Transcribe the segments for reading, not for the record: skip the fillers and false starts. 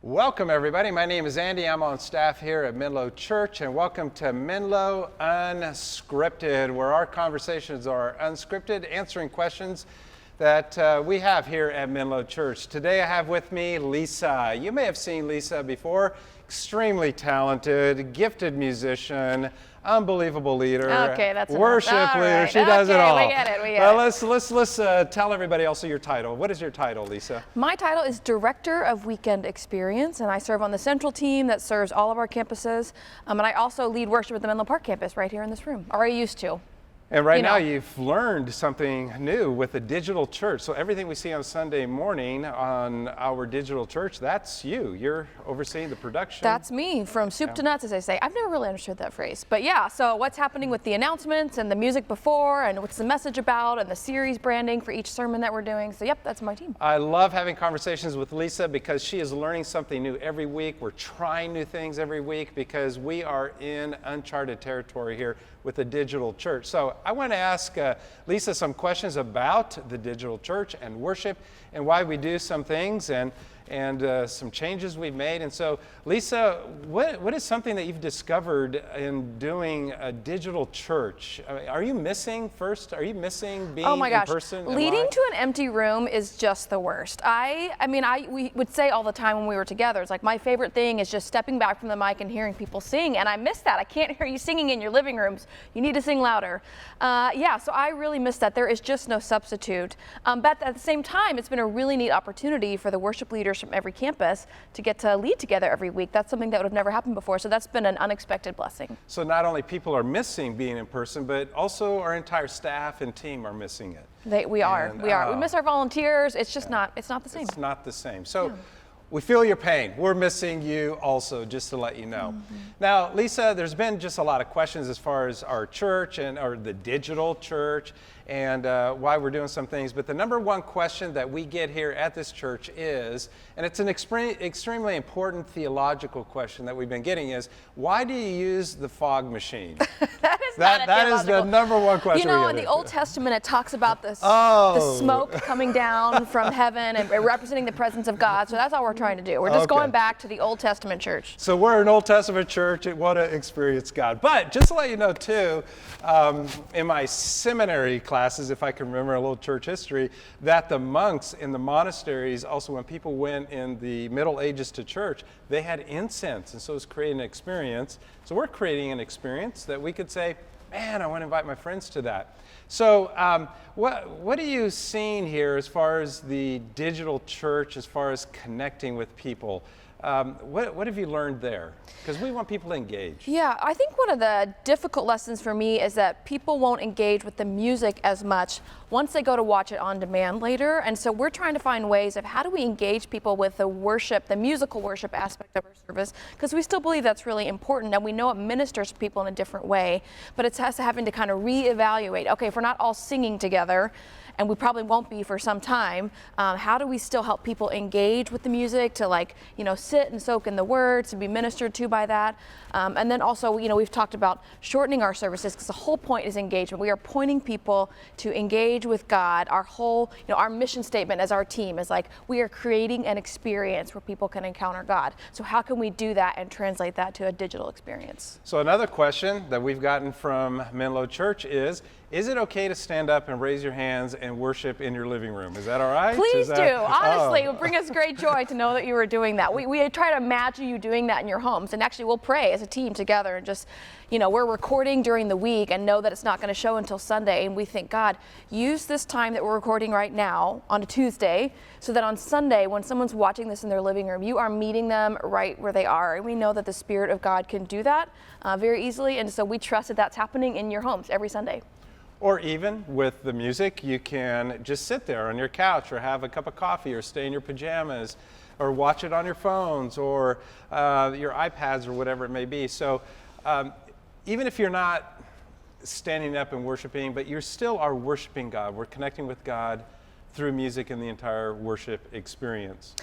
Welcome everybody. My name is Andy. I'm on staff here at Menlo Church, and welcome to Menlo Unscripted, where our conversations are unscripted, answering questions that we have here at Menlo Church. Today I have with me Lisa. You may have seen Lisa before. Extremely talented, gifted musician, unbelievable leader, worship leader. Right. She does it all. We get it. Let's tell everybody also your title. What is your title, Lisa? My title is Director of Weekend Experience, and I serve on the central team that serves all of our campuses. And I also lead worship at the Menlo Park campus right here in this room, or I used to. And right now you've learned something new with the digital church. So everything we see on Sunday morning on our digital church, that's you. You're overseeing the production. That's me, from soup to nuts, as I say. I've never really understood that phrase. But yeah, so what's happening with the announcements and the music before, and what's the message about, and the series branding for each sermon that we're doing. So yep, that's my team. I love having conversations with Lisa because she is learning something new every week. We're trying new things every week because we are in uncharted territory here with the digital church. So I want to ask Lisa some questions about the digital church and worship and why we do some things and some changes we've made. And so, Lisa, what is something that you've discovered in doing a digital church? Are you missing being in person? Leading to an empty room is just the worst. We would say all the time when we were together, it's like my favorite thing is just stepping back from the mic and hearing people sing, and I miss that. I can't hear you singing in your living rooms. You need to sing louder. So I really miss that. There is just no substitute. But at the same time, it's been a really neat opportunity for the worship leaders from every campus to get to lead together every week. That's something that would have never happened before, so that's been an unexpected blessing. So not only people are missing being in person, but also our entire staff and team are missing it. We are. We miss our volunteers. It's just it's not the same. It's not the same. So we feel your pain. We're missing you also, just to let you know. Mm-hmm. Now, Lisa, there's been just a lot of questions as far as our church or the digital church and why we're doing some things. But the number one question that we get here at this church is, and it's an extremely important theological question that we've been getting, is why do you use the fog machine? That is the number one question. You know, in the Old Testament, it talks about the smoke coming down from heaven and representing the presence of God. So that's all we're trying to do. We're just going back to the Old Testament church. So we're an Old Testament church and want to experience God. But just to let you know, too, in my seminary classes, if I can remember a little church history, that the monks in the monasteries, also when people went in the Middle Ages to church, they had incense. And so it was creating an experience. So we're creating an experience that we could say, man, I want to invite my friends to that. So what are you seeing here as far as the digital church, as far as connecting with people? What have you learned there? Because we want people to engage. Yeah, I think one of the difficult lessons for me is that people won't engage with the music as much once they go to watch it on demand later. And so we're trying to find ways of how do we engage people with the worship, the musical worship aspect of our service, because we still believe that's really important and we know it ministers to people in a different way. But it's us having to kind of reevaluate, okay, if we're not all singing together, and we probably won't be for some time, how do we still help people engage with the music to sit and soak in the words and be ministered to by that? And then also, we've talked about shortening our services because the whole point is engagement. We are pointing people to engage with God. Our whole, our mission statement as our team is we are creating an experience where people can encounter God. So how can we do that and translate that to a digital experience? So another question that we've gotten from Menlo Church is it okay to stand up and raise your hands and worship in your living room? Is that all right? Please do. Honestly, it would bring us great joy to know that you were doing that. We try to imagine you doing that in your homes. And actually, we'll pray as a team together and just, we're recording during the week and know that it's not going to show until Sunday. And we think, God, use this time that we're recording right now on a Tuesday so that on Sunday, when someone's watching this in their living room, you are meeting them right where they are. And we know that the Spirit of God can do that very easily. And so we trust that that's happening in your homes every Sunday. Or even with the music, you can just sit there on your couch or have a cup of coffee or stay in your pajamas or watch it on your phones or your iPads or whatever it may be. So even if you're not standing up and worshiping, but you still are worshiping God. We're connecting with God through music and the entire worship experience.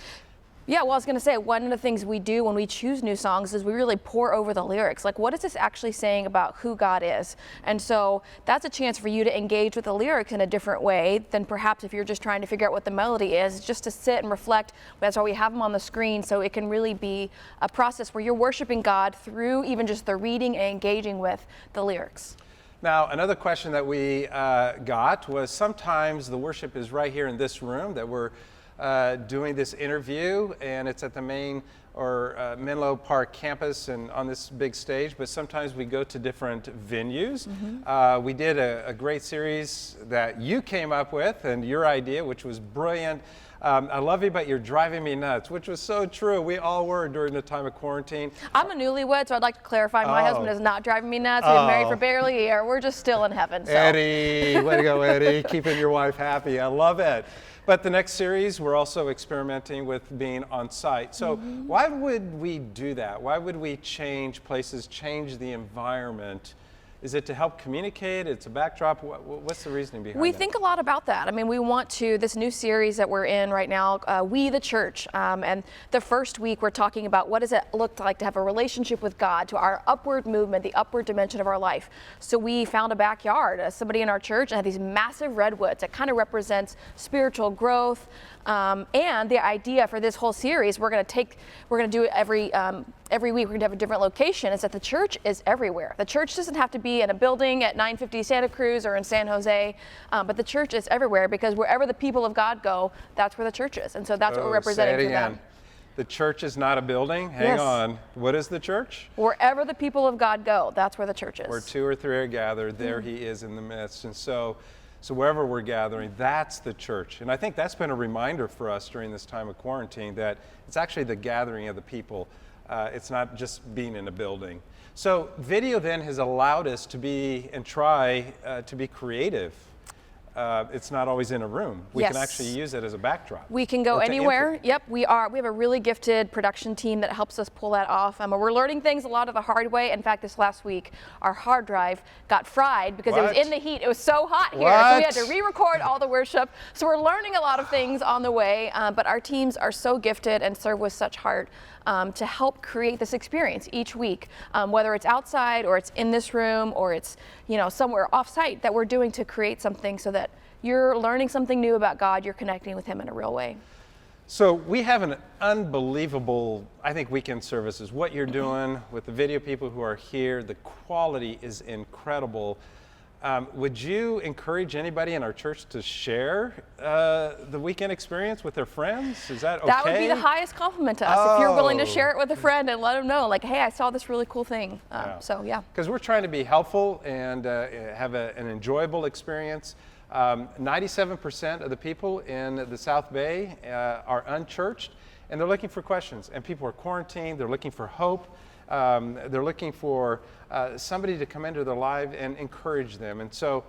Yeah, well, I was going to say, one of the things we do when we choose new songs is we really pour over the lyrics. Like, what is this actually saying about who God is? And so that's a chance for you to engage with the lyrics in a different way than perhaps if you're just trying to figure out what the melody is, just to sit and reflect. That's why we have them on the screen, so it can really be a process where you're worshiping God through even just the reading and engaging with the lyrics. Now, another question that we got was sometimes the worship is right here in this room that we're doing this interview, and it's at the main or Menlo Park campus and on this big stage, but sometimes we go to different venues. We did a great series that you came up with and your idea, which was brilliant. I love you, but you're driving me nuts, which was so true. We all were during the time of quarantine. I'm a newlywed, so I'd like to clarify my husband is not driving me nuts. We've been married for barely a year. We're just still in heaven. So. Eddie, way to go, Eddie. Keeping your wife happy. I love it. But the next series, we're also experimenting with being on site. So why would we do that? Why would we change places, change the environment? Is it to help communicate? It's a backdrop. What's the reasoning behind that? We think a lot about that. I mean, we want to, this new series that we're in right now, We the Church, and the first week we're talking about what does it look like to have a relationship with God, to our upward movement, the upward dimension of our life. So we found a backyard, somebody in our church, and had these massive redwoods that kind of represents spiritual growth. And the idea for this whole series, we're going to do it every week. We're going to have a different location. Is that the church is everywhere. The church doesn't have to be in a building at 950 Santa Cruz or in San Jose, but the church is everywhere, because wherever the people of God go, that's where the church is. And so that's what we're representing for them. The church is not a building. Hang on. What is the church? Wherever the people of God go, that's where the church is. Where two or three are gathered, there he is in the midst. And so wherever we're gathering, that's the church. And I think that's been a reminder for us during this time of quarantine that it's actually the gathering of the people. It's not just being in a building. So video then has allowed us to be and try to be creative. It's not always in a room. We can actually use it as a backdrop. We can go anywhere. Yep, we have a really gifted production team that helps us pull that off. We're learning things a lot of the hard way. In fact, this last week, our hard drive got fried because it was in the heat. It was so hot here, so we had to re-record all the worship. So we're learning a lot of things on the way, but our teams are so gifted and serve with such heart to help create this experience each week, whether it's outside or it's in this room or it's somewhere off-site that we're doing to create something so that you're learning something new about God, you're connecting with him in a real way. So we have an unbelievable, I think, weekend services. What you're doing with the video people who are here, the quality is incredible. Would you encourage anybody in our church to share the weekend experience with their friends? Is that okay? That would be the highest compliment to us, if you're willing to share it with a friend and let them know, like, hey, I saw this really cool thing. So, yeah. Because we're trying to be helpful and have an enjoyable experience. 97% of the people in the South Bay are unchurched, and they're looking for questions. And people are quarantined. They're looking for hope. They're looking for somebody to come into their life and encourage them. And so,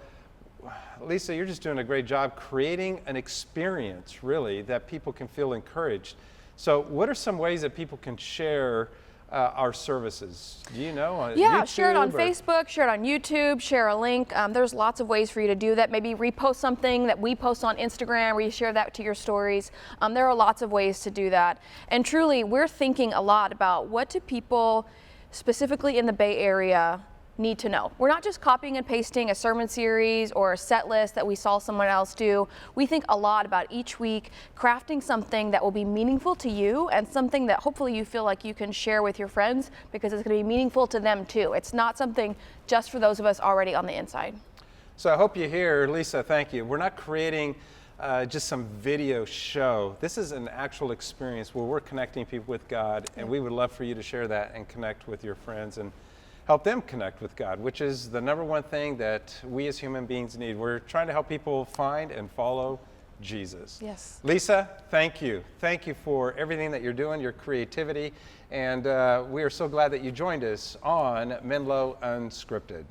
Lisa, you're just doing a great job creating an experience, really, that people can feel encouraged. So what are some ways that people can share our services? Do you know? Yeah, share it on Facebook, share it on YouTube, share a link. There's lots of ways for you to do that. Maybe repost something that we post on Instagram, where you share that to your stories. There are lots of ways to do that. And truly, we're thinking a lot about what do people, specifically in the Bay Area, need to know. We're not just copying and pasting a sermon series or a set list that we saw someone else do. We think a lot about each week crafting something that will be meaningful to you and something that hopefully you feel like you can share with your friends, because it's going to be meaningful to them too. It's not something just for those of us already on the inside. So I hope you hear, Lisa, thank you. We're not creating just some video show. This is an actual experience where we're connecting people with God, and we would love for you to share that and connect with your friends and help them connect with God, which is the number one thing that we as human beings need. We're trying to help people find and follow Jesus. Yes. Lisa, thank you. Thank you for everything that you're doing, your creativity, and we are so glad that you joined us on Menlo Unscripted.